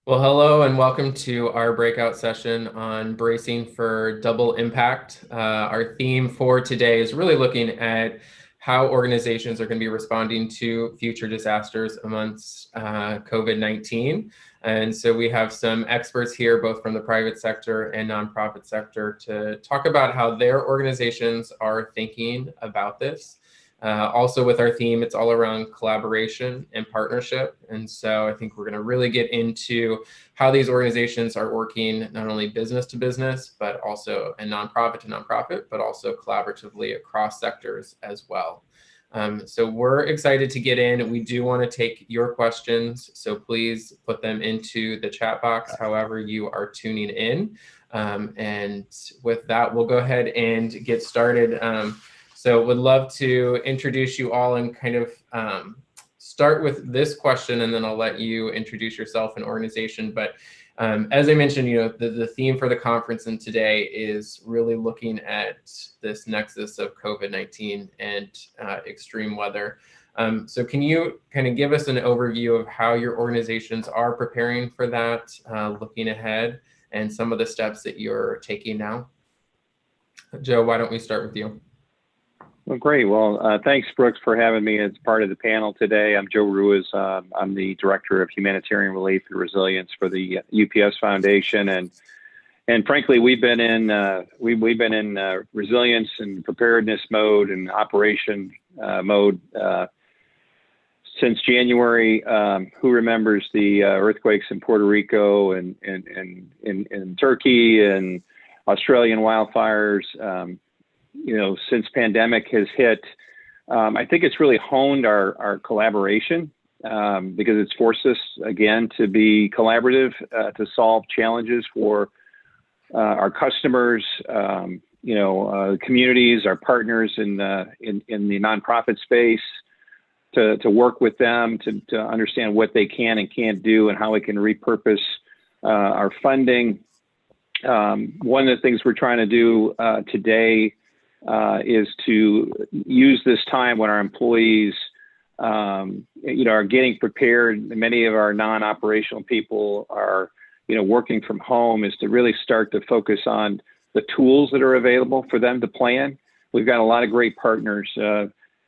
Well, hello and welcome to our breakout session on bracing for double impact. Our theme for today is really looking at how organizations are going to be responding to future disasters amongst COVID-19. And so we have some experts here, both from the private sector and nonprofit sector, to talk about how their organizations are thinking about this. Also with our theme, it's all around collaboration and partnership. And so I think we're going to really get into how these organizations are working not only business to business, but also and nonprofit to nonprofit, but also collaboratively across sectors as well. So we're excited to get in. We do want to take your questions, so please put them into the chat box however you are tuning in. And with that, we'll go ahead and get started. So would love to introduce you all and kind of start with this question, and then I'll let you introduce yourself and organization. But as I mentioned, the theme for the conference and today is really looking at this nexus of COVID-19 and extreme weather. So can you kind of give us an overview of how your organizations are preparing for that, looking ahead, and some of the steps that you're taking now? Joe, why don't we start with you? Well, great. Well, thanks, Brooks, for having me as part of the panel today. I'm Joe Ruiz. I'm the Director of Humanitarian Relief and Resilience for the UPS Foundation, and frankly, we've been in resilience and preparedness mode and operation mode since January. Who remembers the earthquakes in Puerto Rico and in Turkey and Australian wildfires? Since pandemic has hit, I think it's really honed our collaboration because it's forced us again to be collaborative to solve challenges for our customers, communities, our partners in the nonprofit space, to work with them to understand what they can and can't do and how we can repurpose our funding. One of the things we're trying to do today is to use this time when our employees, are getting prepared. Many of our non-operational people are, working from home, is to really start to focus on the tools that are available for them to plan. We've got a lot of great partners.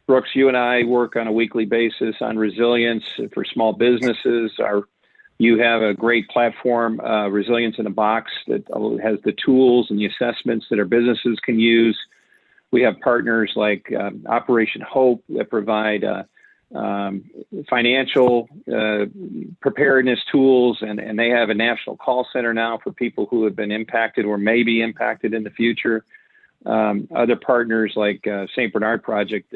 Brooks, you and I work on a weekly basis on resilience for small businesses. You have a great platform, Resilience in a Box, that has the tools and the assessments that our businesses can use. We have partners like Operation Hope that provide financial preparedness tools, and they have a national call center now for people who have been impacted or may be impacted in the future. Other partners like St. Bernard Project,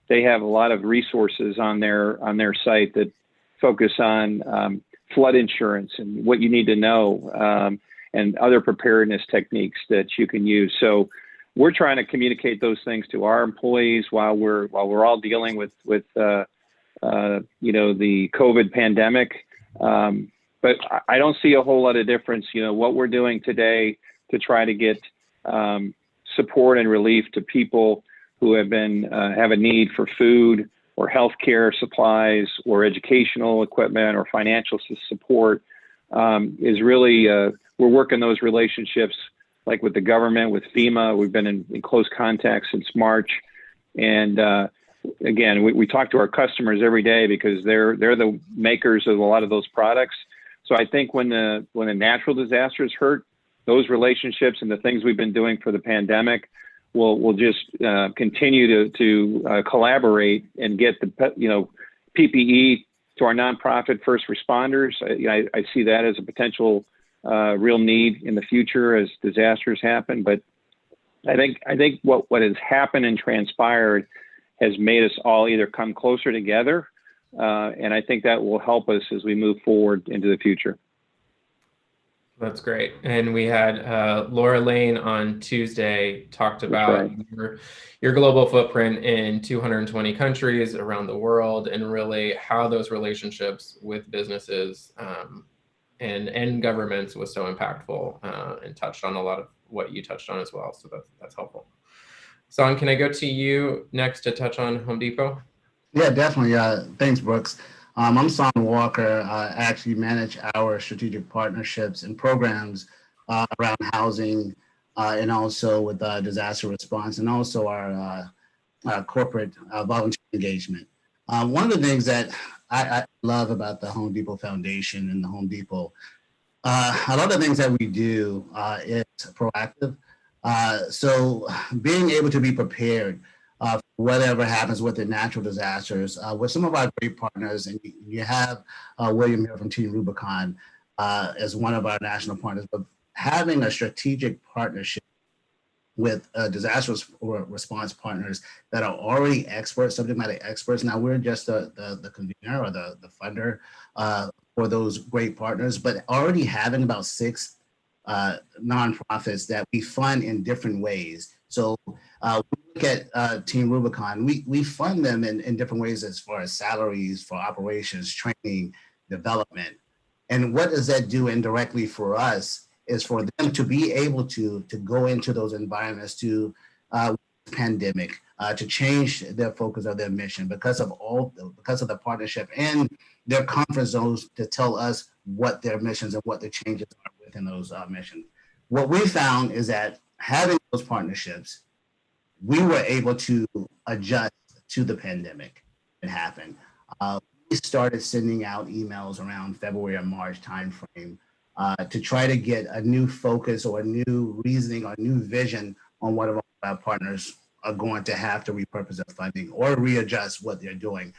they have a lot of resources on their site that focus on flood insurance and what you need to know, and other preparedness techniques that you can use. So we're trying to communicate those things to our employees while we're all dealing with the COVID pandemic. But I don't see a whole lot of difference. What we're doing today to try to get support and relief to people who have a need for food or healthcare supplies or educational equipment or financial support is really we're working those relationships. Like with the government, with FEMA, we've been in close contact since March. And again, we talk to our customers every day because they're the makers of a lot of those products. So I think when the natural disasters hurt, those relationships and the things we've been doing for the pandemic will just continue to collaborate and get the PPE to our nonprofit first responders. I see that as a potential real need in the future as disasters happen. But I think what has happened and transpired has made us all either come closer together, and I think that will help us as we move forward into the future. That's great. And we had Laura Lane on Tuesday talked about your global footprint in 220 countries around the world, and really how those relationships with businesses and governments was so impactful, and touched on a lot of what you touched on as well. So that's helpful. Son, can I go to you next to touch on Home Depot? Yeah, definitely. Thanks, Brooks. I'm Son Walker. I actually manage our strategic partnerships and programs around housing and also with disaster response and also our corporate volunteer engagement. One of the things that I love about the Home Depot Foundation and the Home Depot, a lot of things that we do is proactive. So being able to be prepared for whatever happens with the natural disasters, with some of our great partners, and you have William here from Team Rubicon as one of our national partners, but having a strategic partnership with disaster response partners that are already experts, subject matter experts. Now we're just the convener or the funder for those great partners, but already having about 6 nonprofits that we fund in different ways. So we look at Team Rubicon, we fund them in different ways as far as salaries, for operations, training, development. And what does that do indirectly for us is for them to be able to go into those environments to pandemic, to change their focus of their mission because of the partnership and their comfort zones to tell us what their missions and what the changes are within those missions. What we found is that having those partnerships, we were able to adjust to the pandemic that happened. We started sending out emails around February or March timeframe to try to get a new focus or a new reasoning or new vision on what our partners are going to have to repurpose their funding or readjust what they're doing.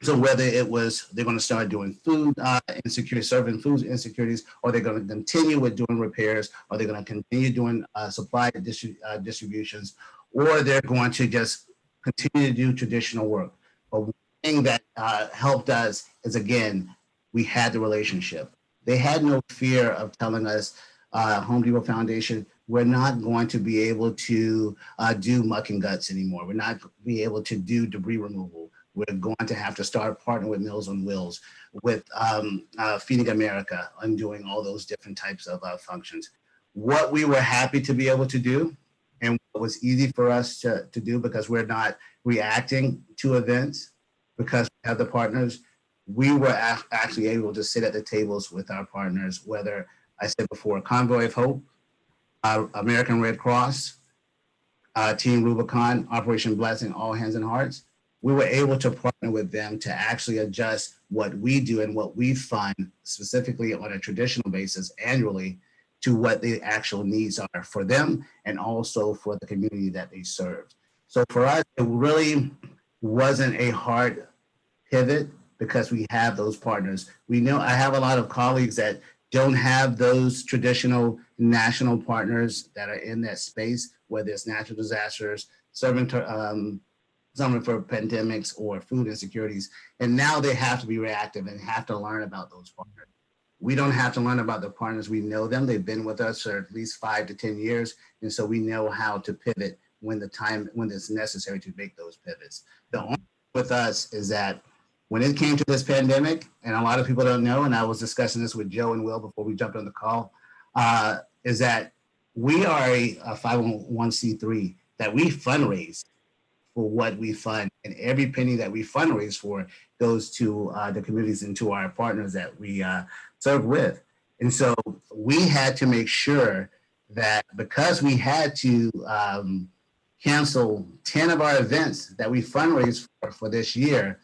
So whether it was they're going to start doing food insecurity, serving food insecurities, or they're going to continue with doing repairs, or they're going to continue doing supply distributions, or they're going to just continue to do traditional work. But one thing that helped us is, again, we had the relationship. They had no fear of telling us, Home Depot Foundation, we're not going to be able to do muck and guts anymore. We're not be able to do debris removal. We're going to have to start partnering with Meals on Wheels, with Feeding America, and doing all those different types of functions. What we were happy to be able to do, and what was easy for us to do because we're not reacting to events, because we have the partners, we were actually able to sit at the tables with our partners, whether I said before, Convoy of Hope, American Red Cross, Team Rubicon, Operation Blessing, All Hands and Hearts. We were able to partner with them to actually adjust what we do and what we fund specifically on a traditional basis annually to what the actual needs are for them and also for the community that they serve. So for us, it really wasn't a hard pivot because we have those partners. We know I have a lot of colleagues that don't have those traditional national partners that are in that space, whether it's natural disasters, serving for pandemics or food insecurities. And now they have to be reactive and have to learn about those partners. We don't have to learn about the partners. We know them. They've been with us for at least 5 to 10 years. And so we know how to pivot when it's necessary to make those pivots. The only thing with us is that when it came to this pandemic, and a lot of people don't know, and I was discussing this with Joe and Will before we jumped on the call, is that we are a 501c3, that we fundraise for what we fund, and every penny that we fundraise for goes to the communities and to our partners that we serve with. And so we had to make sure that because we had to cancel 10 of our events that we fundraised for this year,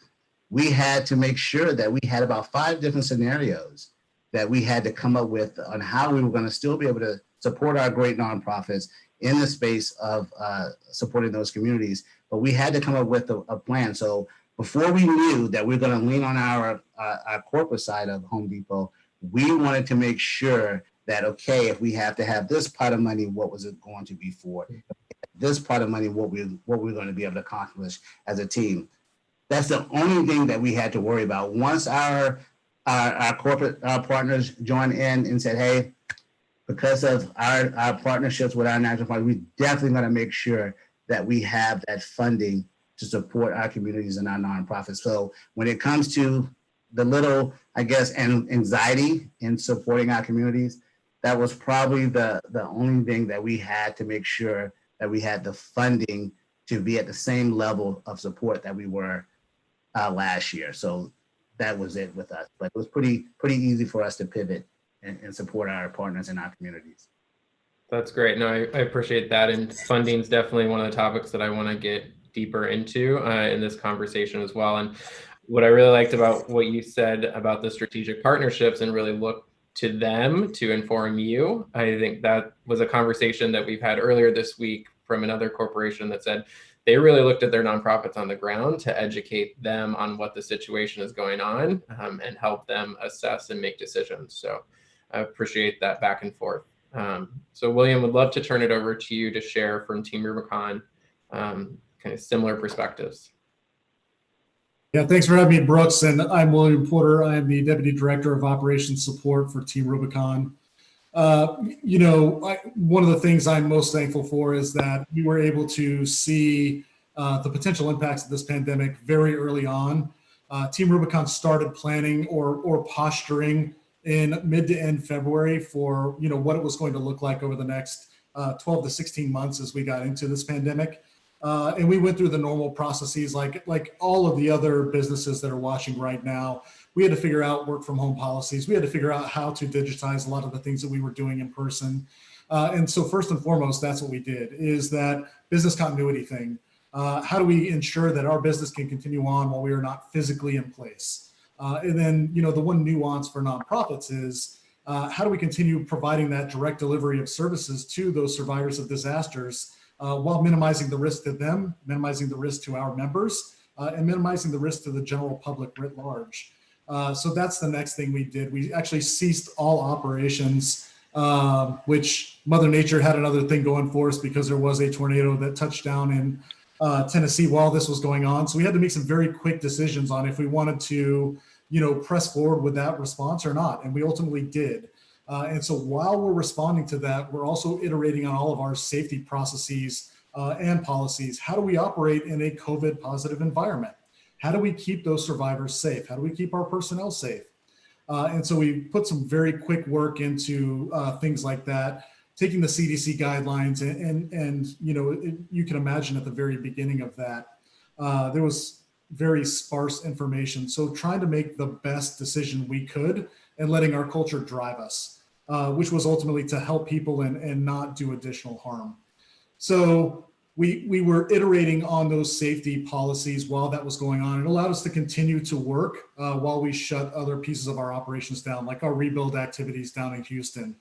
we had to make sure that we had about 5 different scenarios that we had to come up with on how we were going to still be able to support our great nonprofits in the space of supporting those communities. But we had to come up with a plan. So before we knew that we were going to lean on our corporate side of Home Depot, we wanted to make sure that, okay, if we have to have this pot of money, what was it going to be for? This part of money, what we're going to be able to accomplish as a team. That's the only thing that we had to worry about. Once our corporate partners joined in and said, hey, because of our partnerships with our national partners, we're definitely going to make sure that we have that funding to support our communities and our nonprofits. So when it comes to the little, I guess, anxiety in supporting our communities, that was probably the only thing that we had to make sure that we had the funding to be at the same level of support that we were last year. So that was it with us. But it was pretty easy for us to pivot and support our partners in our communities. That's great. No, I appreciate that. And funding is definitely one of the topics that I want to get deeper into in this conversation as well. And what I really liked about what you said about the strategic partnerships and really look to them to inform you, I think that was a conversation that we've had earlier this week from another corporation that said they really looked at their nonprofits on the ground to educate them on what the situation is going on and help them assess and make decisions. So I appreciate that back and forth. So William, would love to turn it over to you to share from Team Rubicon kind of similar perspectives. Yeah, thanks for having me, Brooks. And I'm William Porter. I am the Deputy Director of Operations Support for Team Rubicon. One of the things I'm most thankful for is that we were able to see the potential impacts of this pandemic very early on. Team Rubicon started planning or posturing in mid to end February for what it was going to look like over the next 12 to 16 months as we got into this pandemic. And we went through the normal processes like all of the other businesses that are watching right now. We had to figure out work from home policies. We had to figure out how to digitize a lot of the things that we were doing in person. And so first and foremost, that's what we did, is that business continuity thing. How do we ensure that our business can continue on while we are not physically in place? And then, the one nuance for nonprofits is how do we continue providing that direct delivery of services to those survivors of disasters while minimizing the risk to them, minimizing the risk to our members, and minimizing the risk to the general public writ large. So that's the next thing we did. We actually ceased all operations, which Mother Nature had another thing going for us because there was a tornado that touched down in Tennessee while this was going on. So we had to make some very quick decisions on if we wanted to, press forward with that response or not. And we ultimately did. And so while we're responding to that, we're also iterating on all of our safety processes and policies. How do we operate in a COVID positive environment? How do we keep those survivors safe? How do we keep our personnel safe? And so we put some very quick work into things like that, taking the CDC guidelines and you can imagine at the very beginning of that, there was very sparse information. So trying to make the best decision we could and letting our culture drive us, which was ultimately to help people and not do additional harm. So we were iterating on those safety policies while that was going on. It allowed us to continue to work while we shut other pieces of our operations down, like our rebuild activities down in Houston.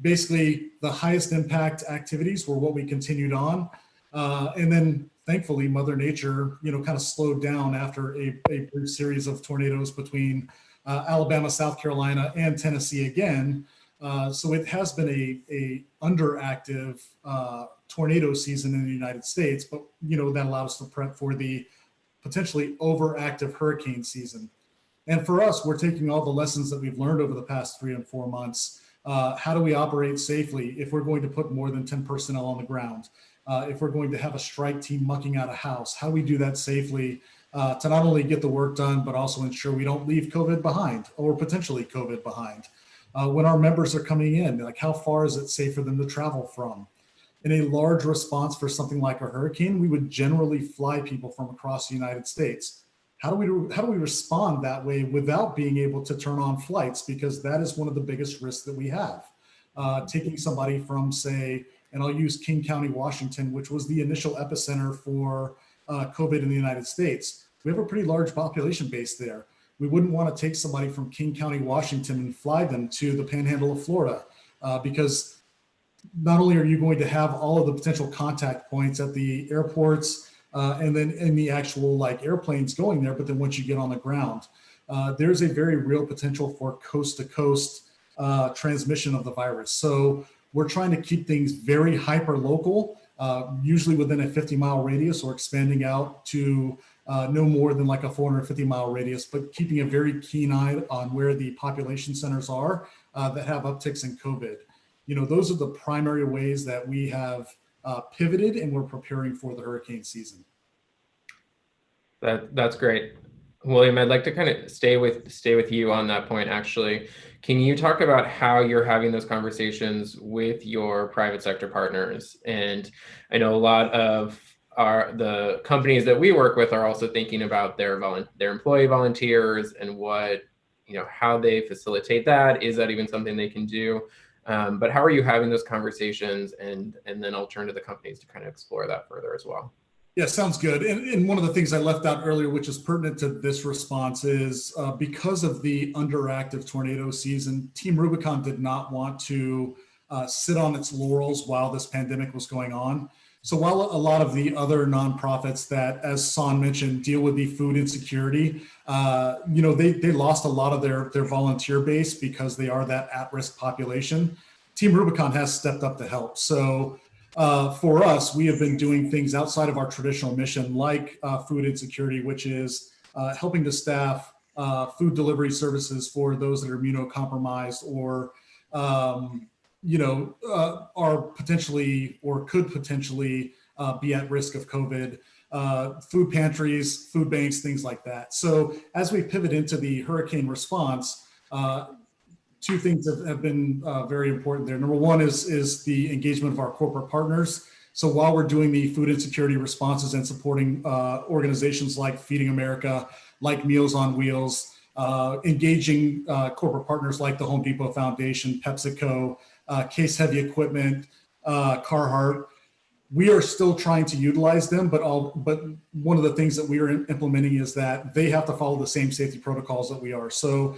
Basically, the highest impact activities were what we continued on. And then thankfully, Mother Nature, kind of slowed down after a brief series of tornadoes between Alabama, South Carolina, and Tennessee again. So it has been a underactive tornado season in the United States, but that allowed us to prep for the potentially overactive hurricane season. And for us, we're taking all the lessons that we've learned over the past 3 and 4 months. How do we operate safely if we're going to put more than 10 personnel on the ground? If we're going to have a strike team mucking out a house, how do we do that safely to not only get the work done, but also ensure we don't leave COVID behind or potentially COVID behind? When our members are coming in, like how far is it safe for them to travel from? In a large response for something like a hurricane, we would generally fly people from across the United States. How do we respond that way without being able to turn on flights? Because that is one of the biggest risks that we have. Taking somebody from, say, and I'll use King County, Washington, which was the initial epicenter for COVID in the United States. We have a pretty large population base there. We wouldn't want to take somebody from King County, Washington and fly them to the panhandle of Florida because not only are you going to have all of the potential contact points at the airports and then in the actual airplanes going there, but then once you get on the ground, there's a very real potential for coast to coast transmission of the virus. So we're trying to keep things very hyper local, usually within a 50-mile radius or expanding out to no more than like a 450-mile radius, but keeping a very keen eye on where the population centers are that have upticks in COVID. Those are the primary ways that we have pivoted and we're preparing for the hurricane season. That's great. William, I'd like to kind of stay with you on that point, actually. Can you talk about how you're having those conversations with your private sector partners? And I know a lot of the companies that we work with are also thinking about their employee volunteers and what, how they facilitate that. Is that even something they can do? But how are you having those conversations, and then I'll turn to the companies to kind of explore that further as well. Yeah, sounds good. And one of the things I left out earlier, which is pertinent to this response, is because of the underactive tornado season, Team Rubicon did not want to sit on its laurels while this pandemic was going on. So while a lot of the other nonprofits that, as San mentioned, deal with the food insecurity, they lost a lot of their volunteer base because they are that at-risk population. Team Rubicon has stepped up to help. So for us, we have been doing things outside of our traditional mission, like food insecurity, which is helping to staff food delivery services for those that are immunocompromised or, are potentially or could potentially be at risk of COVID. Food pantries, food banks, things like that. So as we pivot into the hurricane response, two things have been very important there. Number one is the engagement of our corporate partners. So while we're doing the food insecurity responses and supporting organizations like Feeding America, like Meals on Wheels, engaging corporate partners like the Home Depot Foundation, PepsiCo, Case Heavy Equipment, Carhartt, we are still trying to utilize them, but one of the things that we are implementing is that they have to follow the same safety protocols that we are. So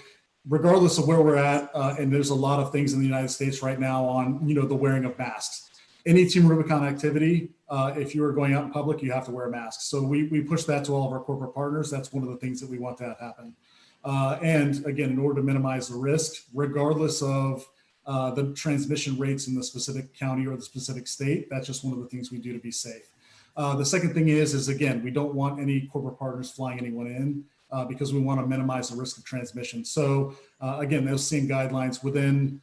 regardless of where we're at, and there's a lot of things in the United States right now on, the wearing of masks. Any Team Rubicon activity, if you are going out in public, you have to wear a mask. So we push that to all of our corporate partners. That's one of the things that we want to have happen. And again, in order to minimize the risk, regardless of the transmission rates in the specific county or the specific state, that's just one of the things we do to be safe. The second thing is again, we don't want any corporate partners flying anyone in. Because we want to minimize the risk of transmission. So again, those same guidelines within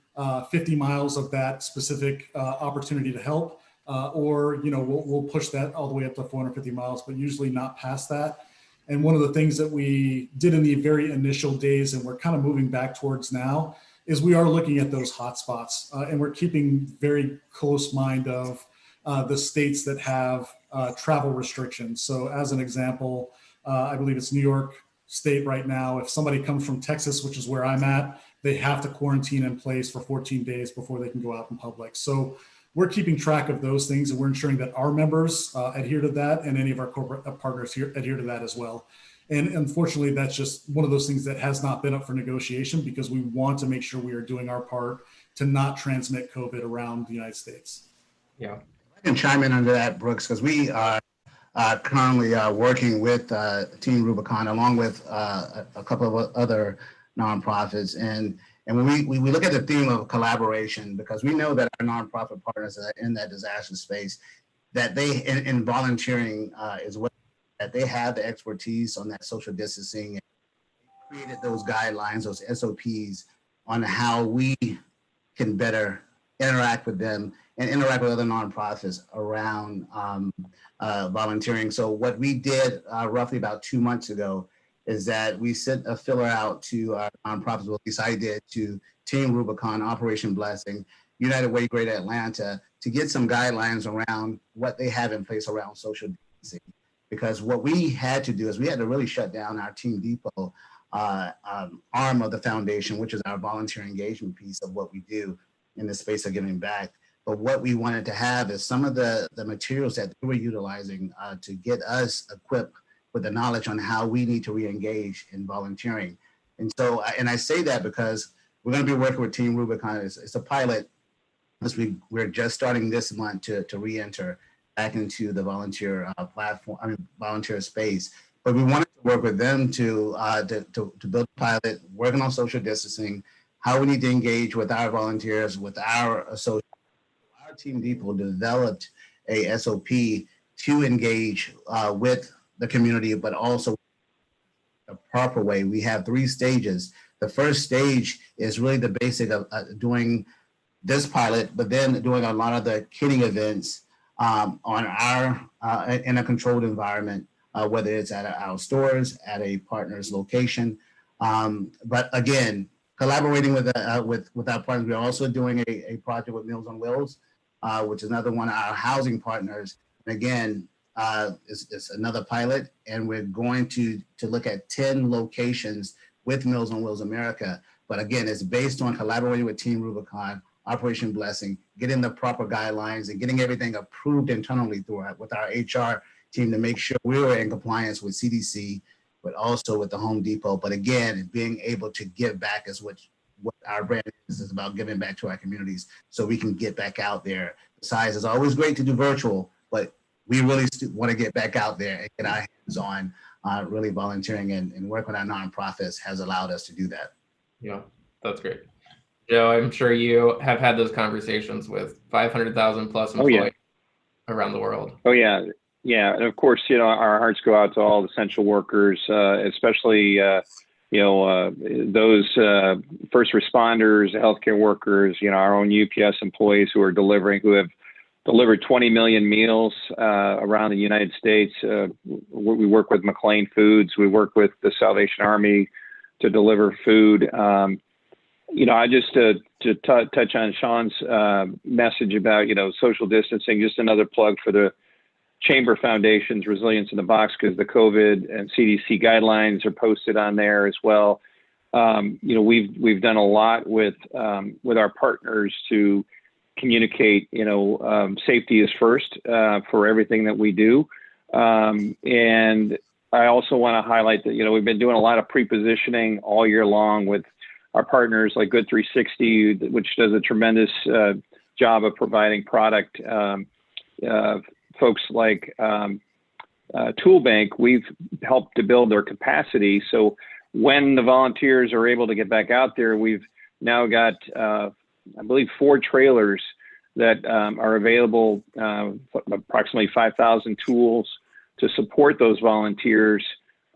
50 miles of that specific opportunity to help, or we'll push that all the way up to 450 miles, but usually not past that. And one of the things that we did in the very initial days, and we're kind of moving back towards now, is we are looking at those hotspots, and we're keeping very close mind of the states that have travel restrictions. So as an example, I believe it's New York State right now. If somebody comes from Texas, which is where I'm at, they have to quarantine in place for 14 days before they can go out in public. So we're keeping track of those things, and we're ensuring that our members adhere to that, and any of our corporate partners here adhere to that as well. And unfortunately, that's just one of those things that has not been up for negotiation, because we want to make sure we are doing our part to not transmit COVID around the United States. Yeah. I can chime in under that, Brooks, because we are currently working with Team Rubicon along with a couple of other nonprofits. And when we look at the theme of collaboration, because we know that our nonprofit partners that are in that disaster space, that they, in volunteering is what, that they have the expertise on that social distancing, and created those guidelines, those SOPs on how we can better interact with them and interact with other nonprofits around volunteering. So what we did roughly about 2 months ago is that we sent a filler out to our nonprofits, well, at least I did, to Team Rubicon, Operation Blessing, United Way Greater Atlanta, to get some guidelines around what they have in place around social distancing. Because what we had to do is we had to really shut down our Team Depot arm of the foundation, which is our volunteer engagement piece of what we do in the space of giving back. But what we wanted to have is some of the materials that we were utilizing to get us equipped with the knowledge on how we need to re-engage in volunteering. And so, and I say that because we're going to be working with Team Rubicon. It's a pilot, as we're just starting this month to re-enter back into the volunteer volunteer space. But we wanted to work with them to build a pilot, working on social distancing, how we need to engage with our volunteers, with our associates. Our Team Depot developed a SOP to engage with the community, but also the proper way. We have 3 stages. The first stage is really the basic of doing this pilot, but then doing a lot of the kitting events on our in a controlled environment, whether it's at our stores, at a partner's location. But again, collaborating with our partners, we're also doing a project with Meals on Wheels, which is another one of our housing partners. And again, is another pilot, and we're going to look at 10 locations with Meals on Wheels America. But again, it's based on collaborating with Team Rubicon, Operation Blessing, getting the proper guidelines and getting everything approved internally with our HR team to make sure we were in compliance with CDC, but also with the Home Depot. But again, being able to give back is what our brand is about, giving back to our communities so we can get back out there. Besides, it's always great to do virtual, but we really want to get back out there and get our hands on really volunteering and work with our nonprofits has allowed us to do that. Yeah, that's great. Joe, I'm sure you have had those conversations with 500,000 plus employees around the world. Oh, yeah. Yeah. And of course, our hearts go out to all the essential workers, especially, those first responders, healthcare workers, our own UPS employees who have delivered 20 million meals around the United States. We work with McLean Foods. We work with the Salvation Army to deliver food. I just to touch on Sean's message about, social distancing, just another plug for the Chamber Foundation's Resilience in the Box, because the COVID and CDC guidelines are posted on there as well. We've done a lot with our partners to communicate, safety is first for everything that we do. And I also want to highlight that, we've been doing a lot of pre-positioning all year long with our partners like Good 360, which does a tremendous job of providing product. Folks like Tool Bank, we've helped to build their capacity. So when the volunteers are able to get back out there, we've now got, I believe, 4 trailers that are available, approximately 5,000 tools to support those volunteers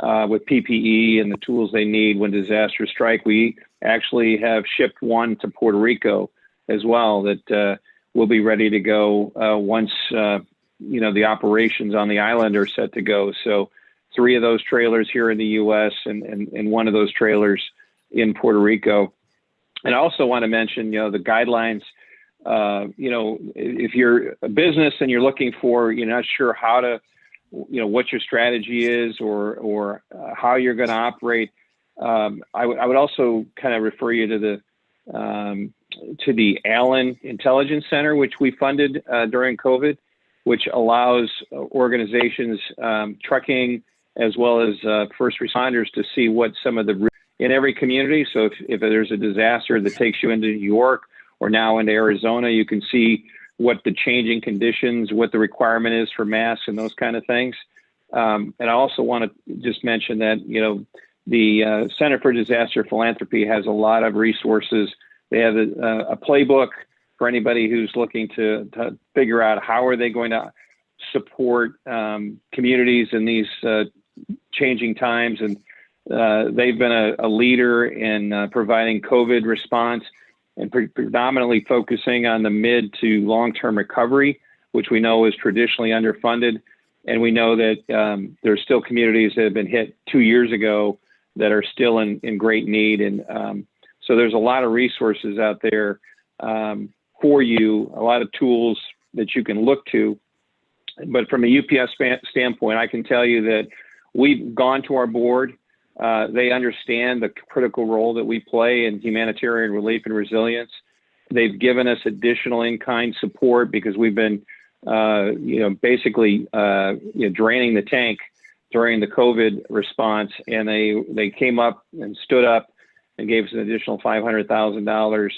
with PPE and the tools they need when disasters strike. We actually have shipped one to Puerto Rico as well that will be ready to go once the operations on the island are set to go. So 3 of those trailers here in the U.S. and 1 of those trailers in Puerto Rico. And I also want to mention, the guidelines. If you're a business and you're looking for, you're not sure how to, what your strategy is or how you're going to operate, I would also kind of refer you to the Allen Intelligence Center, which we funded during COVID, which allows organizations, trucking, as well as first responders to see what some of the in every community. So if there's a disaster that takes you into New York or now into Arizona, you can see what the changing conditions, what the requirement is for masks and those kind of things. And I also want to just mention that, the Center for Disaster Philanthropy has a lot of resources. They have a playbook for anybody who's looking to figure out how are they going to support communities in these changing times. And they've been a leader in providing COVID response and predominantly focusing on the mid to long-term recovery, which we know is traditionally underfunded. And we know that there's still communities that have been hit 2 years ago that are still in great need. And so there's a lot of resources out there for you, a lot of tools that you can look to. But from a UPS standpoint, I can tell you that we've gone to our board. They understand the critical role that we play in humanitarian relief and resilience. They've given us additional in-kind support because we've been, basically, draining the tank during the COVID response. And they came up and stood up and gave us an additional $500,000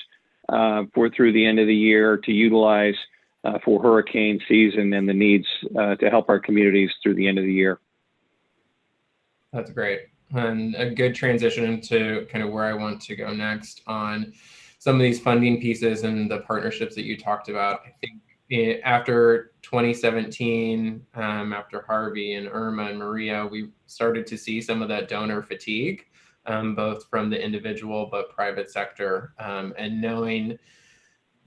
through the end of the year to utilize for hurricane season and the needs to help our communities through the end of the year. That's great. And a good transition into kind of where I want to go next on some of these funding pieces and the partnerships that you talked about. I think after 2017, after Harvey and Irma and Maria, we started to see some of that donor fatigue, both from the individual but private sector, and knowing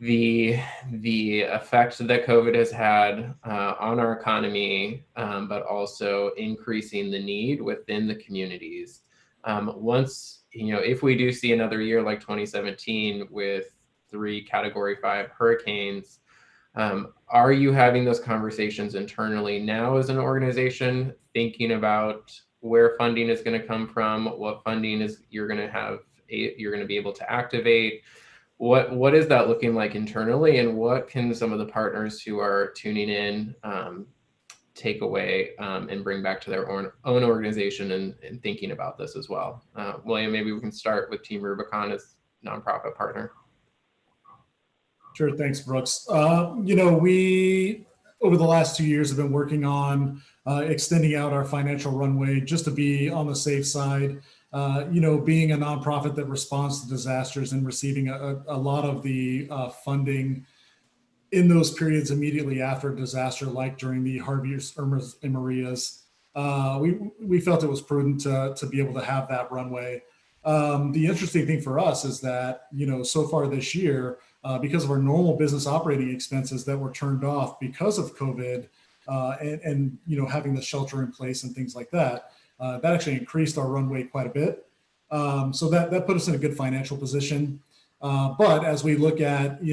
the effect that COVID has had on our economy, but also increasing the need within the communities. Once, if we do see another year like 2017 with 3 Category 5 hurricanes, Are you having those conversations internally now as an organization, thinking about where funding is going to come from, what funding is you're going to be able to activate? What is that looking like internally, and what can some of the partners who are tuning in take away and bring back to their own organization and thinking about this as well? William, maybe we can start with Team Rubicon as nonprofit partner. Sure, thanks, Brooks. We, over the last 2 years, have been working on extending out our financial runway just to be on the safe side. Being a nonprofit that responds to disasters and receiving a lot of the funding in those periods immediately after a disaster, like during the Harvey's, Irma's, and Maria's, we felt it was prudent to be able to have that runway. The interesting thing for us is that, so far this year, because of our normal business operating expenses that were turned off because of COVID and having the shelter in place and things like that, that actually increased our runway quite a bit. So that put us in a good financial position. But as we look at,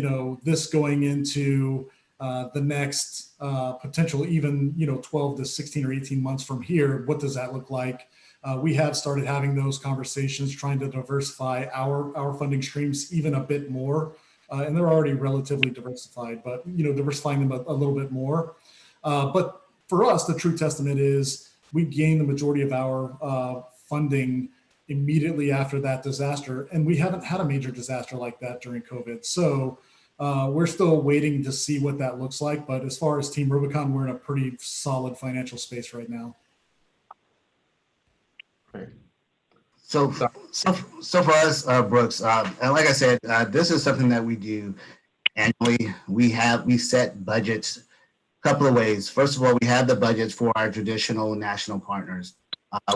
this going into the next potential even, 12 to 16 or 18 months from here, what does that look like? We have started having those conversations, trying to diversify our funding streams even a bit more. And they're already relatively diversified, but, diversifying them a little bit more. But for us, the true testament is we gained the majority of our funding immediately after that disaster. And we haven't had a major disaster like that during COVID. So we're still waiting to see what that looks like. But as far as Team Rubicon, we're in a pretty solid financial space right now. So for us, Brooks, and like I said, this is something that we do annually. We set budgets a couple of ways. First of all, we have the budgets for our traditional national partners,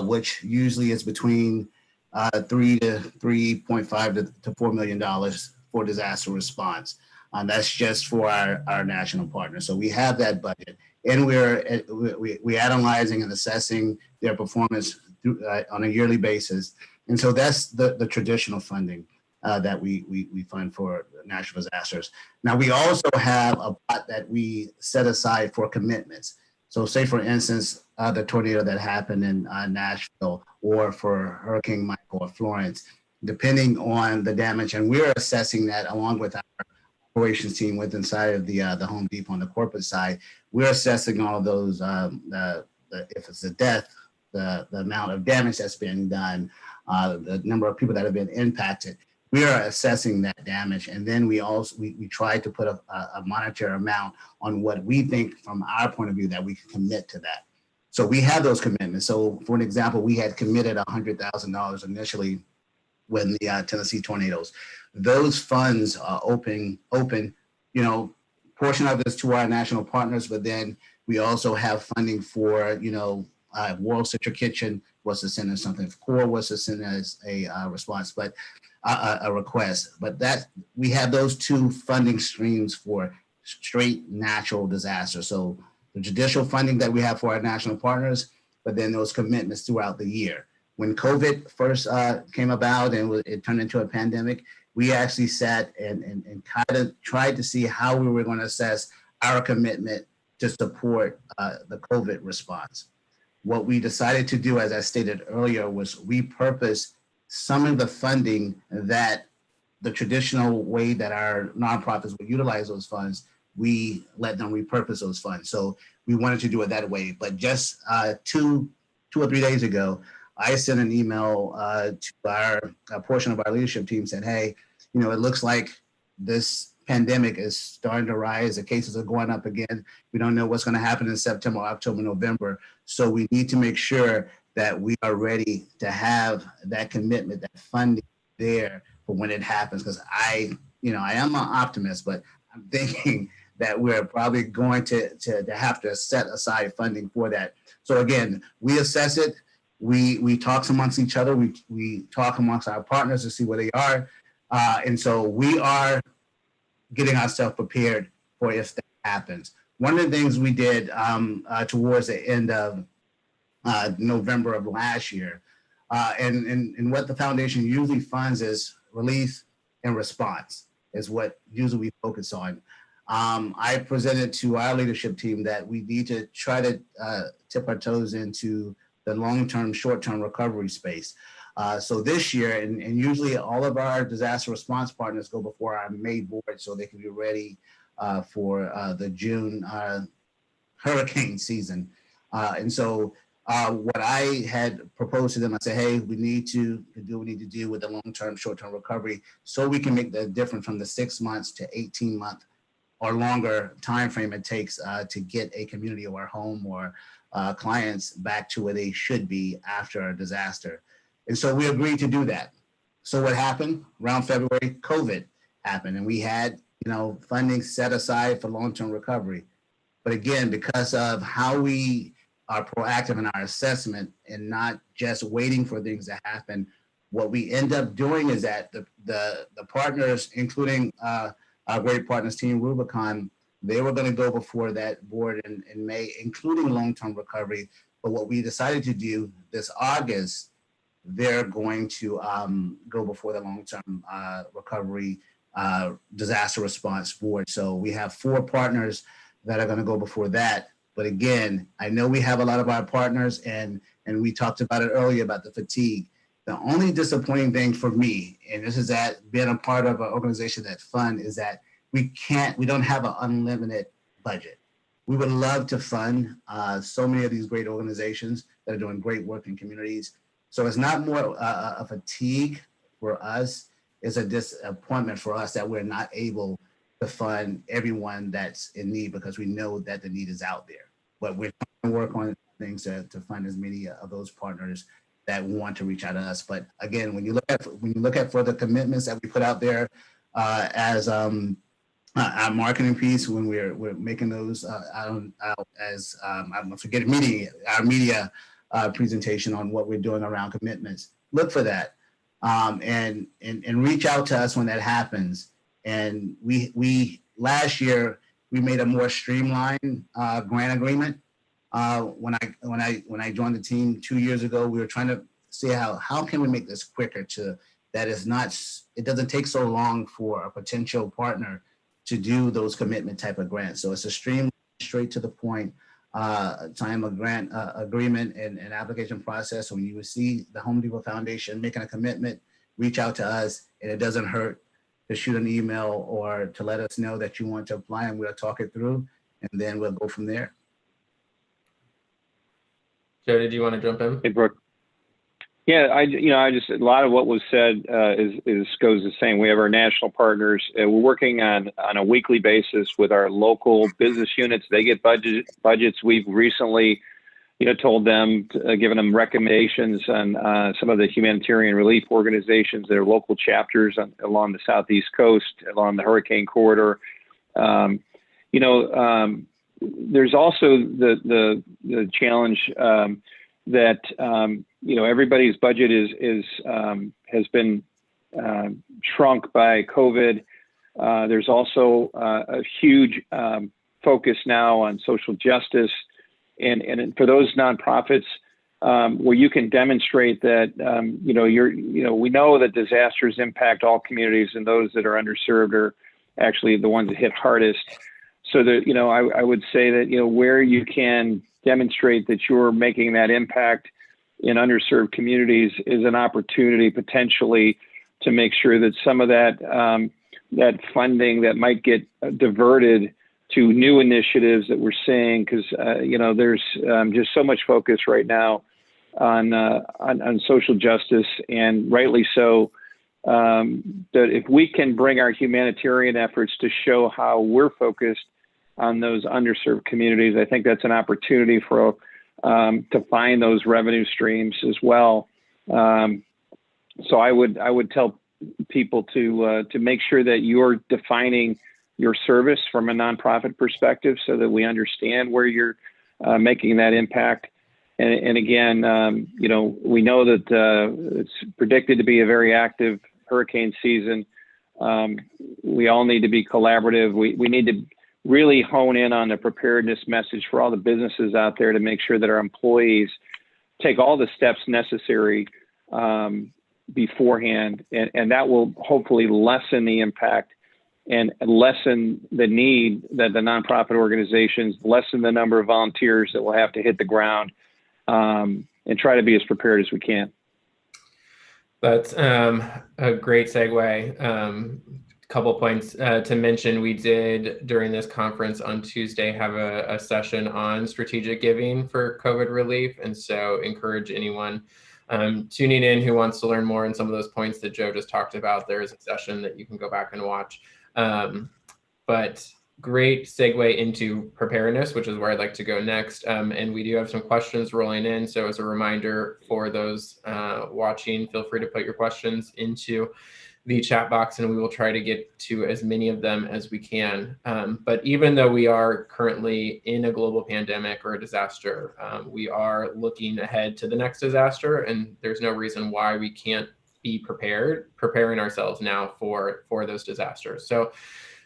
which usually is between $3 to $3.5 to $4 million for disaster response. That's just for our national partners. So we have that budget, and we're analyzing and assessing their performance on a yearly basis. And so that's the traditional funding that we fund for natural disasters. Now, we also have a pot that we set aside for commitments. So say, for instance, the tornado that happened in Nashville, or for Hurricane Michael or Florence, depending on the damage. And we're assessing that along with our operations team with inside of the Home Depot on the corporate side. We're assessing all of those, if it's a death, the amount of damage that's been done, the number of people that have been impacted. We are assessing that damage, and then we try to put a monetary amount on what we think from our point of view that we can commit to that. So we have those commitments. So for an example, we had committed $100,000 initially when the Tennessee tornadoes. Those funds are open, portion of it is to our national partners, but then we also have funding for, World Central Kitchen was to send us something. CORE was to send us a response, but a request. But that we have those two funding streams for straight natural disaster. So the judicial funding that we have for our national partners, but then those commitments throughout the year. When COVID first came about and it turned into a pandemic, we actually sat and kind of tried to see how we were going to assess our commitment to support the COVID response. What we decided to do, as I stated earlier, was repurpose some of the funding that the traditional way that our nonprofits would utilize those funds. We let them repurpose those funds. So we wanted to do it that way. But just 2 or 3 days ago, I sent an email to a portion of our leadership team, said, hey, it looks like this pandemic is starting to rise. The cases are going up again. We don't know what's going to happen in September, October, November. So we need to make sure that we are ready to have that commitment, that funding there for when it happens. Because I am an optimist, but I'm thinking that we're probably going to have to set aside funding for that. So again, we assess it. We talk amongst each other. We talk amongst our partners to see where they are. And so we are getting ourselves prepared for if that happens. One of the things we did towards the end of November of last year, and what the foundation usually funds is relief and response is what usually we focus on. I presented to our leadership team that we need to try to tip our toes into the long-term, short-term recovery space. So this year, and usually all of our disaster response partners go before our May board so they can be ready for the June hurricane season. And so what I had proposed to them, I said, hey, we need to do what we need to do with the long-term, short-term recovery so we can make the difference from the 6 months to 18-month or longer time frame it takes to get a community or home or clients back to where they should be after a disaster. And so we agreed to do that. So what happened? Around February, COVID happened, and we had funding set aside for long-term recovery. But again, because of how we are proactive in our assessment and not just waiting for things to happen, what we end up doing is that the partners, including our great partners, Team Rubicon, they were going to go before that board in May, including long-term recovery. But what we decided to do this August, they're going to go before the long-term recovery disaster response board. So we have 4 partners that are going to go before that. But again, I know we have a lot of our partners, and we talked about it earlier about the fatigue. The only disappointing thing for me, and this is that being a part of an organization that's fun, is that we don't have an unlimited budget. We would love to fund so many of these great organizations that are doing great work in communities. So it's not more a fatigue for us, it's a disappointment for us that we're not able to fund everyone that's in need, because we know that the need is out there. But we're trying to work on things to fund as many of those partners that want to reach out to us. But again, when you look at for the commitments that we put out there as our marketing piece, when we're making those out as I'm forgetting our media presentation on what we're doing around commitments, look for that and reach out to us when that happens. And we last year we made a more streamlined grant agreement. When I joined the team 2 years ago, we were trying to see how can we make this quicker it doesn't take so long for a potential partner to do those commitment type of grants. So it's a stream straight to the point time of grant agreement and application process. So when you see the Home Depot Foundation making a commitment, reach out to us, and it doesn't hurt to shoot an email or to let us know that you want to apply, and we'll talk it through, and then we'll go from there. Joe, did you want to jump in? Hey, Brooke. Yeah, I just a lot of what was said goes the same. We have our national partners. We're working on a weekly basis with our local business units. They get budgets. We've recently, told them, given them recommendations on some of the humanitarian relief organizations, their local chapters along the southeast coast, along the hurricane corridor. There's also the challenge that everybody's budget has been shrunk by COVID. There's also a huge focus now on social justice, and for those nonprofits where you can demonstrate that we know that disasters impact all communities, and those that are underserved are actually the ones that hit hardest. So that I would say that where you can demonstrate that you're making that impact in underserved communities is an opportunity potentially to make sure that some of that funding that might get diverted to new initiatives that we're seeing, because there's just so much focus right now on social justice, and rightly so. That if we can bring our humanitarian efforts to show how we're focused on those underserved communities, I think that's an opportunity for to find those revenue streams as well. So I would tell people to make sure that you're defining your service from a nonprofit perspective, so that we understand where you're making that impact. And again, we know that it's predicted to be a very active hurricane season. We all need to be collaborative. We need to really hone in on the preparedness message for all the businesses out there to make sure that our employees take all the steps necessary beforehand, and that will hopefully lessen the impact and lessen the need that the nonprofit organizations, lessen the number of volunteers that will have to hit the ground, and try to be as prepared as we can. That's a great segue. Couple points to mention. We did during this conference on Tuesday have a session on strategic giving for COVID relief, and so encourage anyone tuning in who wants to learn more on some of those points that Joe just talked about. There is a session that you can go back and watch. But great segue into preparedness, which is where I'd like to go next. And we do have some questions rolling in. So as a reminder for those watching, feel free to put your questions into the chat box and we will try to get to as many of them as we can. But even though we are currently in a global pandemic or a disaster, we are looking ahead to the next disaster, and there's no reason why we can't be preparing ourselves now for those disasters. So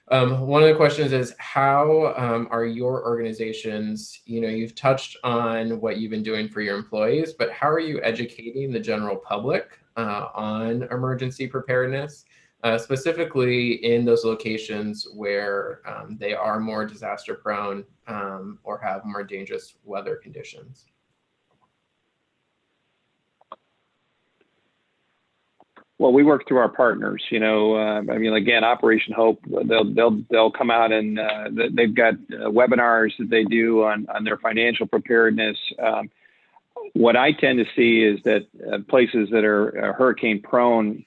one of the questions is, how are your organizations, you've touched on what you've been doing for your employees, but how are you educating the general public on emergency preparedness, specifically in those locations where they are more disaster prone or have more dangerous weather conditions? Well, we work through our partners. Again, Operation Hope, they'll come out and they've got webinars that they do on their financial preparedness. What I tend to see is that places that are hurricane prone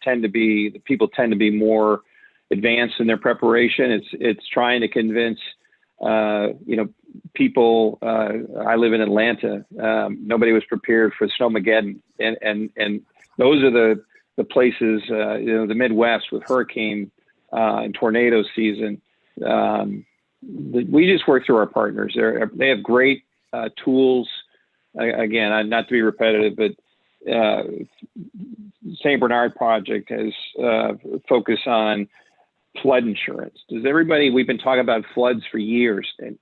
people tend to be more advanced in their preparation. It's trying to convince people. I live in Atlanta. Nobody was prepared for Snowmageddon, and those are the places, the Midwest with hurricane and tornado season. We just work through our partners. They have great tools. Again, not to be repetitive, but St. Bernard Project has focused on flood insurance. We've been talking about floods for years, and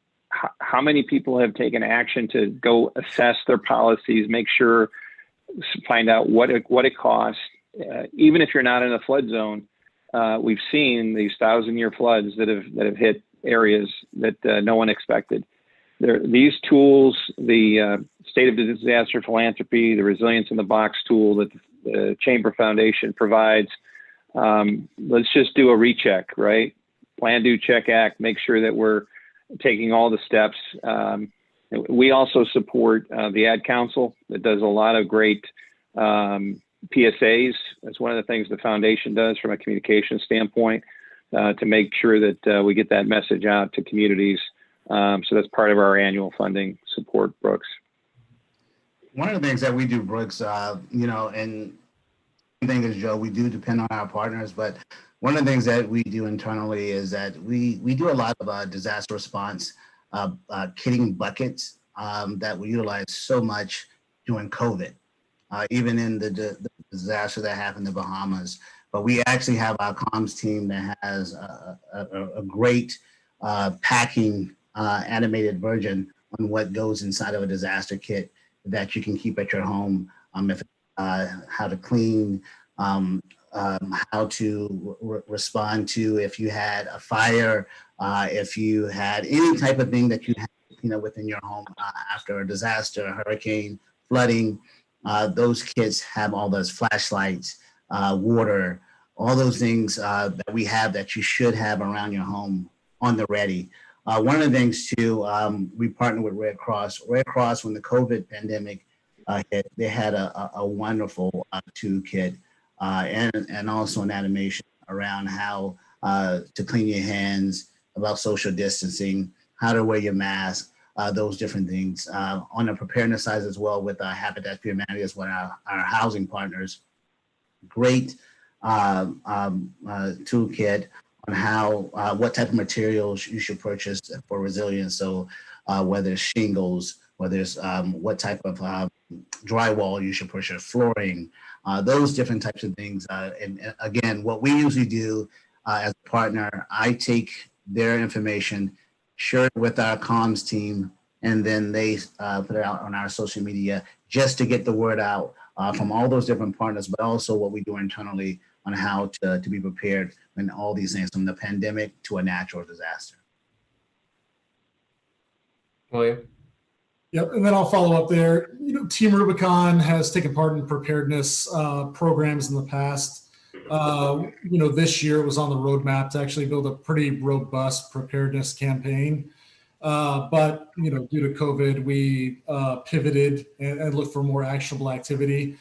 how many people have taken action to go assess their policies, find out what it costs. Even if you're not in a flood zone, we've seen these 1,000-year floods that have hit areas that no one expected. These tools, the State of Disaster Philanthropy, the Resilience in the Box tool that the Chamber Foundation provides, let's just do a recheck, right? Plan, do, check, act, make sure that we're taking all the steps. We also support the Ad Council that does a lot of great PSAs. That's one of the things the foundation does from a communication standpoint to make sure that we get that message out to communities. So that's part of our annual funding support, Brooks. One of the things that we do, Brooks, and the thing is, Joe, we do depend on our partners, but one of the things that we do internally is that we do a lot of disaster response kitting buckets that we utilize so much during COVID. Even in the disaster that happened in the Bahamas. But we actually have our comms team that has a great packing animated version on what goes inside of a disaster kit that you can keep at your home. How to clean, how to respond to if you had a fire, if you had any type of thing that you had within your home after a disaster, a hurricane, flooding. Those kits have all those flashlights, water, all those things that we have that you should have around your home on the ready. One of the things too, we partner with Red Cross. Red Cross, when the COVID pandemic hit, they had a wonderful toolkit and also an animation around how to clean your hands, about social distancing, how to wear your mask. Those different things. On the preparedness side as well with Habitat for Humanity as well, our housing partners. Great toolkit on how, what type of materials you should purchase for resilience. So whether it's shingles, whether it's what type of drywall you should purchase, flooring, those different types of things. And again, what we usually do as a partner, I take their information, share it with our comms team, and then they put it out on our social media just to get the word out from all those different partners, but also what we do internally on how to be prepared when all these things, from the pandemic to a natural disaster. William? Yep, and then I'll follow up there. Team Rubicon has taken part in preparedness programs in the past. This year it was on the roadmap to actually build a pretty robust preparedness campaign. But due to COVID, we pivoted and looked for more actionable activity.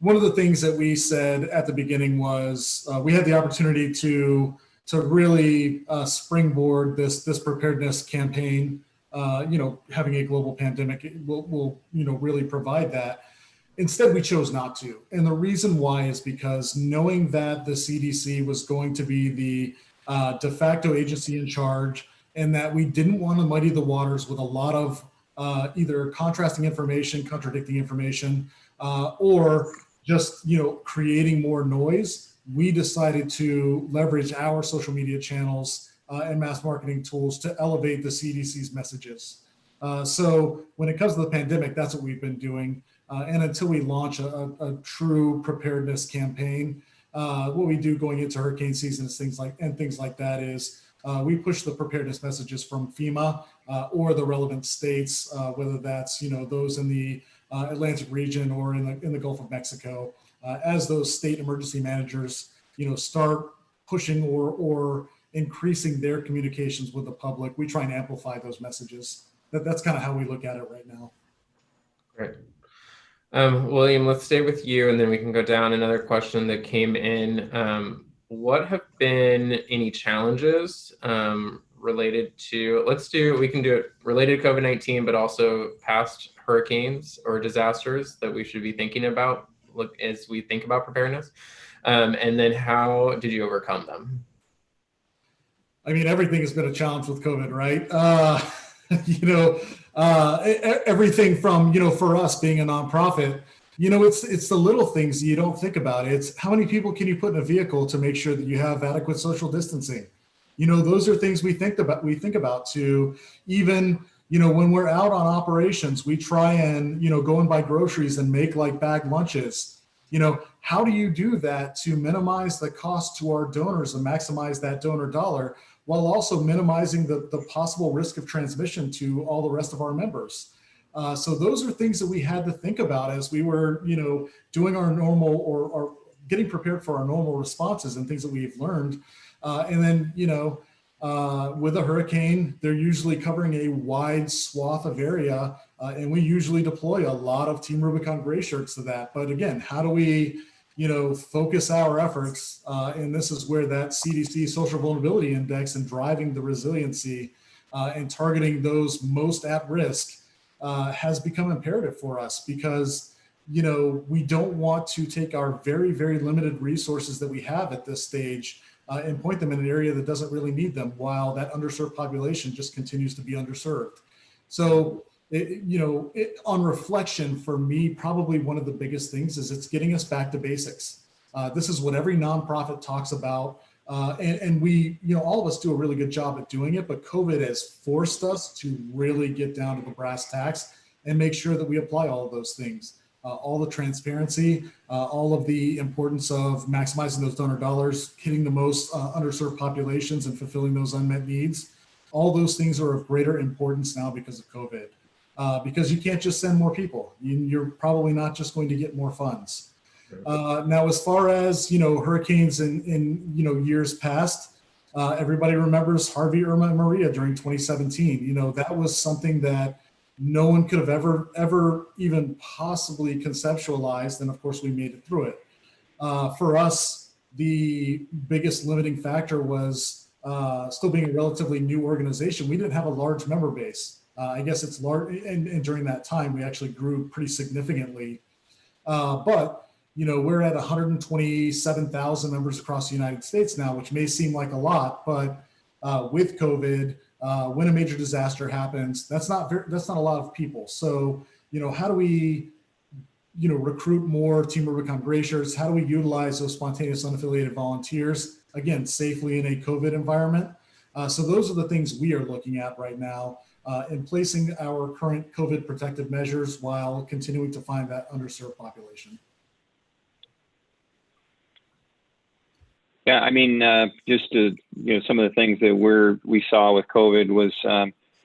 One of the things that we said at the beginning was we had the opportunity to really springboard this preparedness campaign. Having a global pandemic will really provide that. Instead, we chose not to. And the reason why is because knowing that the CDC was going to be the de facto agency in charge, and that we didn't want to muddy the waters with a lot of either contrasting information, contradicting information, or just creating more noise, we decided to leverage our social media channels and mass marketing tools to elevate the CDC's messages. So when it comes to the pandemic, that's what we've been doing. And until we launch a true preparedness campaign, what we do going into hurricane season is things like that is we push the preparedness messages from FEMA or the relevant states, whether that's those in the Atlantic region or in the Gulf of Mexico, as those state emergency managers start pushing or increasing their communications with the public. We try and amplify those messages. That's kind of how we look at it right now. Great. William, let's stay with you, and then we can go down another question that came in. What have been any challenges related to, we can do it related to COVID-19, but also past hurricanes or disasters that we should be thinking about as we think about preparedness? And then how did you overcome them? I mean, everything has been a challenge with COVID, right? Everything from, for us being a nonprofit, it's the little things you don't think about. It's how many people can you put in a vehicle to make sure that you have adequate social distancing? Those are things we think about to even, when we're out on operations, we try and, go and buy groceries and make like bagged lunches. How do you do that to minimize the cost to our donors and maximize that donor dollar while also minimizing the possible risk of transmission to all the rest of our members? So those are things that we had to think about as we were, doing our normal or getting prepared for our normal responses and things that we've learned. And then, with a hurricane, they're usually covering a wide swath of area. And we usually deploy a lot of Team Rubicon gray shirts to that. But again, how do we, focus our efforts? And this is where that CDC Social Vulnerability Index and driving the resiliency and targeting those most at risk has become imperative for us because, we don't want to take our very, very limited resources that we have at this stage and point them in an area that doesn't really need them while that underserved population just continues to be underserved. So, on reflection, for me, probably one of the biggest things is it's getting us back to basics. This is what every nonprofit talks about. And we, all of us do a really good job at doing it, but COVID has forced us to really get down to the brass tacks and make sure that we apply all of those things. All the transparency, all of the importance of maximizing those donor dollars, hitting the most underserved populations and fulfilling those unmet needs. All those things are of greater importance now because of COVID. Because you can't just send more people. You're probably not just going to get more funds. Now, as far as, hurricanes in years past, everybody remembers Harvey, Irma, and Maria during 2017. That was something that no one could have ever even possibly conceptualized. And of course, we made it through it. For us, the biggest limiting factor was still being a relatively new organization. We didn't have a large member base. I guess it's large, and during that time, we actually grew pretty significantly. But, we're at 127,000 members across the United States now, which may seem like a lot, but with COVID, when a major disaster happens, that's not a lot of people. So, how do we, recruit more Team Rubicon gray shirts? How do we utilize those spontaneous unaffiliated volunteers, again, safely in a COVID environment? So those are the things we are looking at right now. In placing our current COVID protective measures while continuing to find that underserved population. Yeah, I mean, just to, some of the things that we saw with COVID was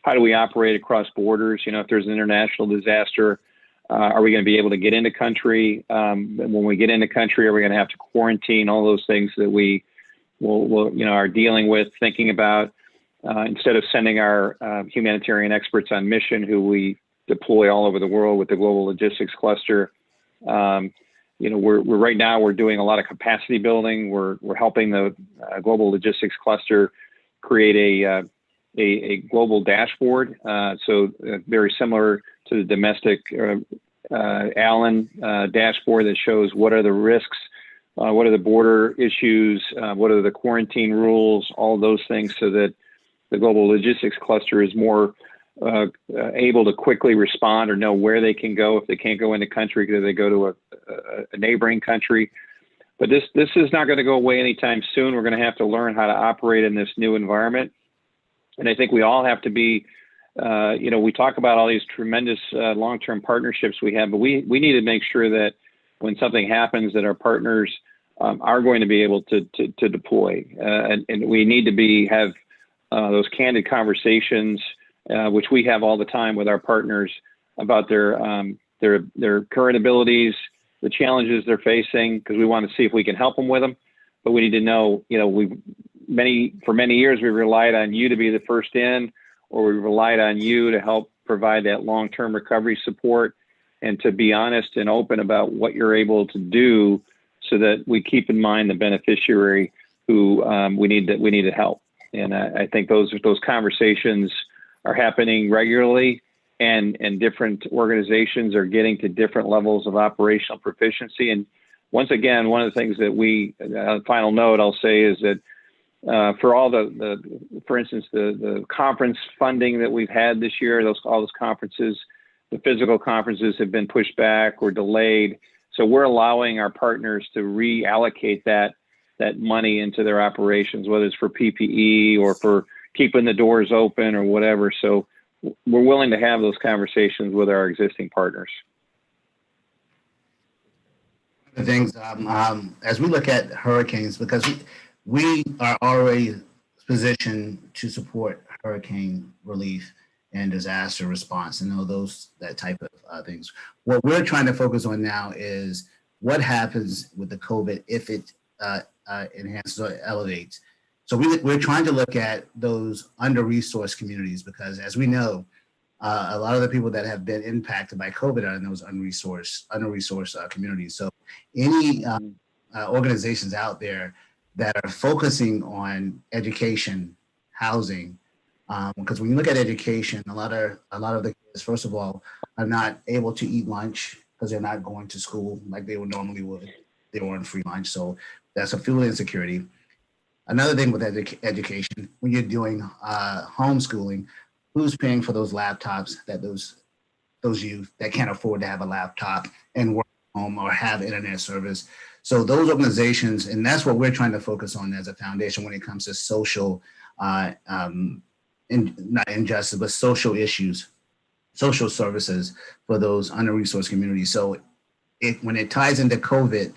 how do we operate across borders? If there's an international disaster, are we going to be able to get into country? When we get into country, are we going to have to quarantine? All those things that we are dealing with, thinking about, instead of sending our humanitarian experts on mission, who we deploy all over the world with the Global Logistics Cluster. We're right now we're doing a lot of capacity building. We're helping the Global Logistics Cluster create a global dashboard. Very similar to the domestic Allen dashboard that shows what are the risks, what are the border issues, what are the quarantine rules, all those things, so that the Global Logistics Cluster is more able to quickly respond or know where they can go if they can't go into country, because they go to a neighboring country. But this is not going to go away anytime soon. We're going to have to learn how to operate in this new environment. And I think we all have to be, we talk about all these tremendous long-term partnerships we have, but we need to make sure that when something happens, that our partners are going to be able to deploy. And we need to have those candid conversations, which we have all the time with our partners, about their current abilities, the challenges they're facing, because we want to see if we can help them with them. But we need to know, for many years we relied on you to be the first in, or we relied on you to help provide that long-term recovery support, and to be honest and open about what you're able to do, so that we keep in mind the beneficiary who we need to help. And I think those conversations are happening regularly, and different organizations are getting to different levels of operational proficiency. And once again, one of the things that final note I'll say is that for all for instance, the conference funding that we've had this year, all those conferences, the physical conferences have been pushed back or delayed. So we're allowing our partners to reallocate that money into their operations, whether it's for PPE or for keeping the doors open or whatever. So we're willing to have those conversations with our existing partners. The things as we look at hurricanes, because we are already positioned to support hurricane relief and disaster response, and all that type of things. What we're trying to focus on now is what happens with the COVID if it enhances or elevates. So we're trying to look at those under-resourced communities, because as we know, a lot of the people that have been impacted by COVID are in those under-resourced communities. So any organizations out there that are focusing on education, housing, because when you look at education, a lot of the kids, first of all, are not able to eat lunch because they're not going to school like they normally would. They were on free lunch, so that's a food insecurity. Another thing with education, when you're doing homeschooling, who's paying for those laptops that those youth that can't afford to have a laptop and work at home or have internet service? So those organizations, and that's what we're trying to focus on as a foundation when it comes to social, not injustice, but social issues, social services for those under-resourced communities. So when it ties into COVID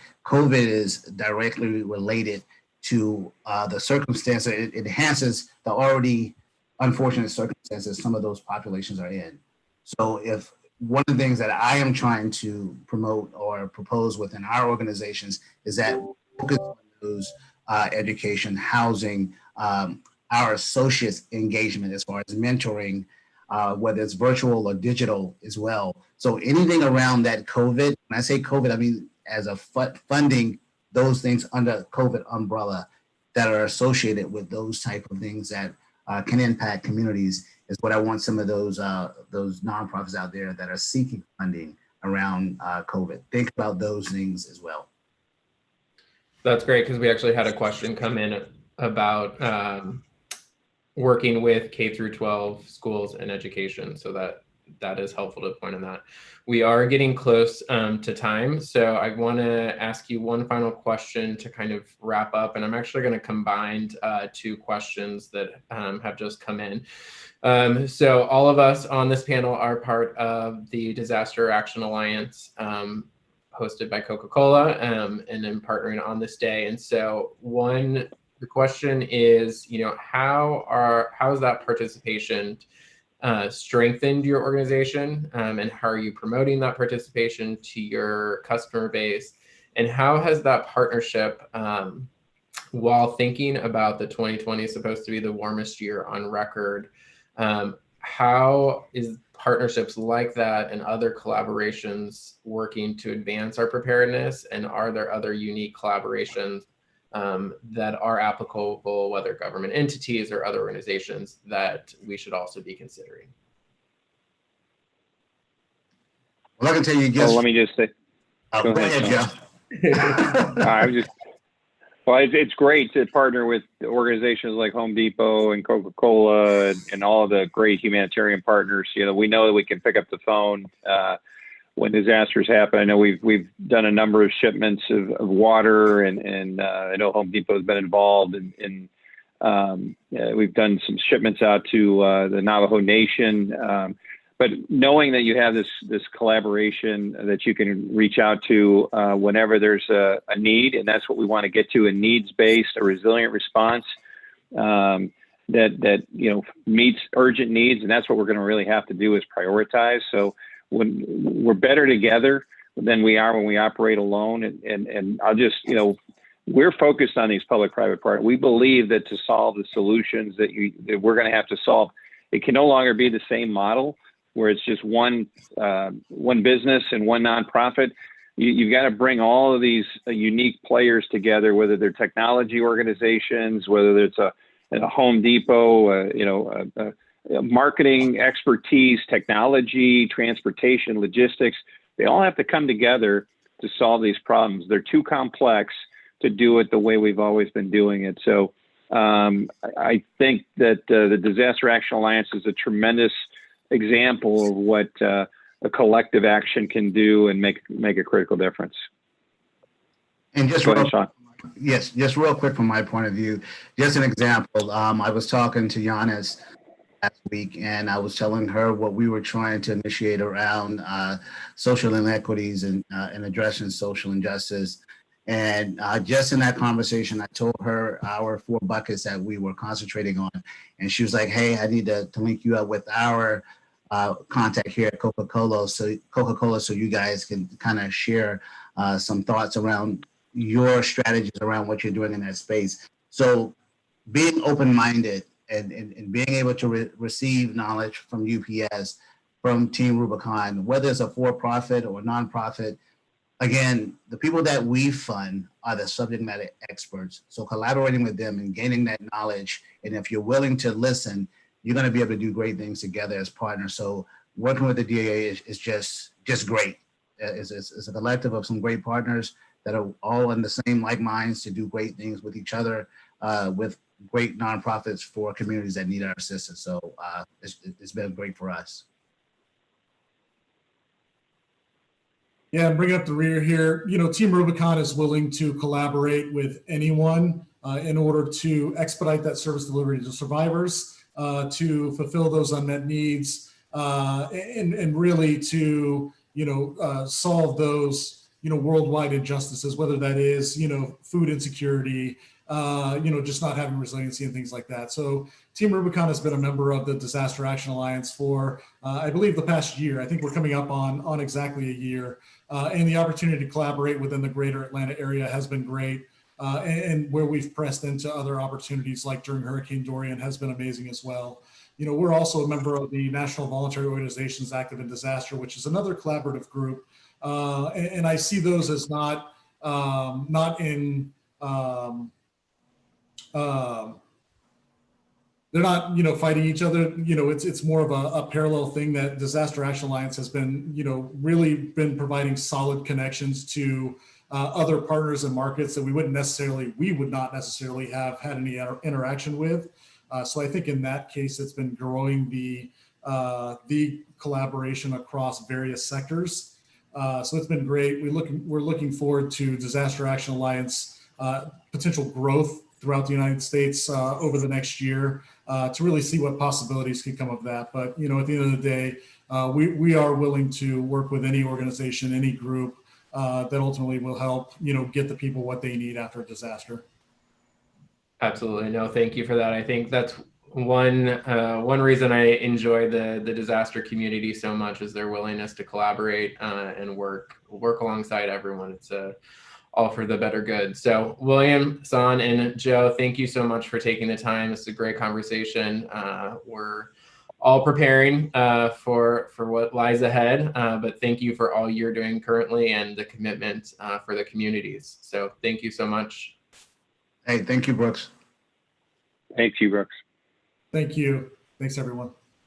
is directly related to the circumstance. It enhances the already unfortunate circumstances some of those populations are in. So if one of the things that I am trying to promote or propose within our organizations is that focus on those education, housing, our associates engagement as far as mentoring, whether it's virtual or digital as well. So anything around that COVID, when I say COVID, I mean as a funding those things under COVID umbrella that are associated with those type of things that can impact communities is what I want some of those nonprofits out there that are seeking funding around COVID. Think about those things as well. That's great, because we actually had a question come in about working with K through 12 schools and education. So that is helpful to point on that. We are getting close to time. So I want to ask you one final question to kind of wrap up. And I'm actually going to combine two questions that have just come in. So all of us on this panel are part of the Disaster Action Alliance. hosted by Coca-Cola, and then partnering on this day. And so the question is, how is that participation strengthened your organization, and how are you promoting that participation to your customer base? And how has that partnership, while thinking about the 2020 is supposed to be the warmest year on record, how is partnerships like that and other collaborations working to advance our preparedness? And are there other unique collaborations that are applicable, whether government entities or other organizations, that we should also be considering? Well, I can tell you. Let me just say. Go ahead, Jeff. Well, it's great to partner with organizations like Home Depot and Coca-Cola and all of the great humanitarian partners. We know that we can pick up the phone when disasters happen. I know we've done a number of shipments of water, and I know Home Depot has been involved, and we've done some shipments out to the Navajo Nation. But knowing that you have this collaboration that you can reach out to whenever there's a need, and that's what we want to get to, a needs-based, a resilient response that meets urgent needs, and that's what we're going to really have to do is prioritize. So when we're better together than we are when we operate alone, and I'll just we're focused on these public-private partners. We believe that to solve the solutions that we're going to have to solve, it can no longer be the same model where it's just one business and one nonprofit. You've got to bring all of these unique players together, whether they're technology organizations, whether it's a Home Depot, marketing expertise, technology, transportation, logistics. They all have to come together to solve these problems. They're too complex to do it the way we've always been doing it. So I think that the Disaster Action Alliance is a tremendous example of what a collective action can do and make a critical difference. And just real quick from my point of view, just an example. I was talking to Giannis last week, and I was telling her what we were trying to initiate around social inequities and addressing social injustice. And just in that conversation, I told her our 4 buckets that we were concentrating on. And she was like, hey, I need to link you up with our contact here at Coca-Cola so you guys can kind of share some thoughts around your strategies around what you're doing in that space. So being open-minded and being able to receive knowledge from UPS, from Team Rubicon, whether it's a for-profit or nonprofit, again, the people that we fund are the subject matter experts. So collaborating with them and gaining that knowledge, and if you're willing to listen, you're going to be able to do great things together as partners. So working with the DAA is just great. It's a collective of some great partners that are all in the same like minds to do great things with each other, with great nonprofits for communities that need our assistance. So it's been great for us. Yeah, and bring up the rear here. Team Rubicon is willing to collaborate with anyone in order to expedite that service delivery to survivors, to fulfill those unmet needs, and really to solve those worldwide injustices, whether that is food insecurity, just not having resiliency and things like that. So Team Rubicon has been a member of the Disaster Action Alliance for, I believe, the past year. I think we're coming up on exactly a year. And the opportunity to collaborate within the greater Atlanta area has been great. And where we've pressed into other opportunities like during Hurricane Dorian has been amazing as well. We're also a member of the National Voluntary Organizations Active in Disaster, which is another collaborative group. And I see those as not in they're not, fighting each other. It's more of a parallel thing that Disaster Action Alliance has been, really been providing solid connections to other partners and markets that we would not necessarily have had any interaction with. So I think in that case, it's been growing the collaboration across various sectors. So it's been great. We're looking forward to Disaster Action Alliance potential growth throughout the United States over the next year to really see what possibilities can come of that. But, at the end of the day, we are willing to work with any organization, any group that ultimately will help, get the people what they need after a disaster. Absolutely. No, thank you for that. I think that's one reason I enjoy the disaster community so much is their willingness to collaborate and work alongside everyone. It's all for the better good. So William, San, and Joe, thank you so much for taking the time. It's a great conversation. We're all preparing for what lies ahead, but thank you for all you're doing currently and the commitment for the communities. So thank you so much. Hey, thank you, Brooks. Thank you, Brooks. Thank you. Thanks, everyone.